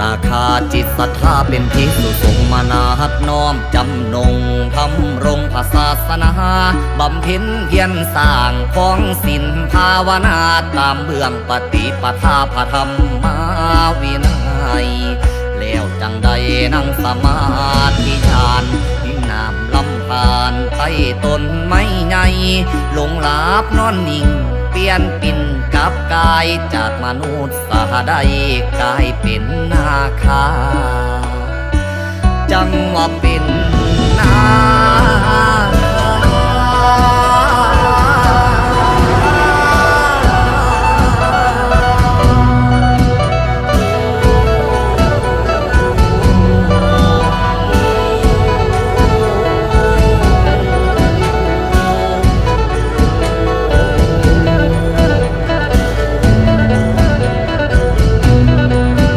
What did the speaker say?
าคาจิตศรัทธาเป็นที่สุทรงมานาดน้อมจำนงทำรงพระศาสนาบำเพ็ญเพียรสร้างของศีลภาวนาตามเบื้องปฏิปทาพระธรรมวินัยแล้วจังใดนั่งสมาธิฌานยิ่งน้ำลำพานไต่ต้นไม้ใหญ่ลงหลับนอนนิ่งเปลี่ยนปิ่นกับกายจากมนุษย์สาใดกลายเป็นนาคา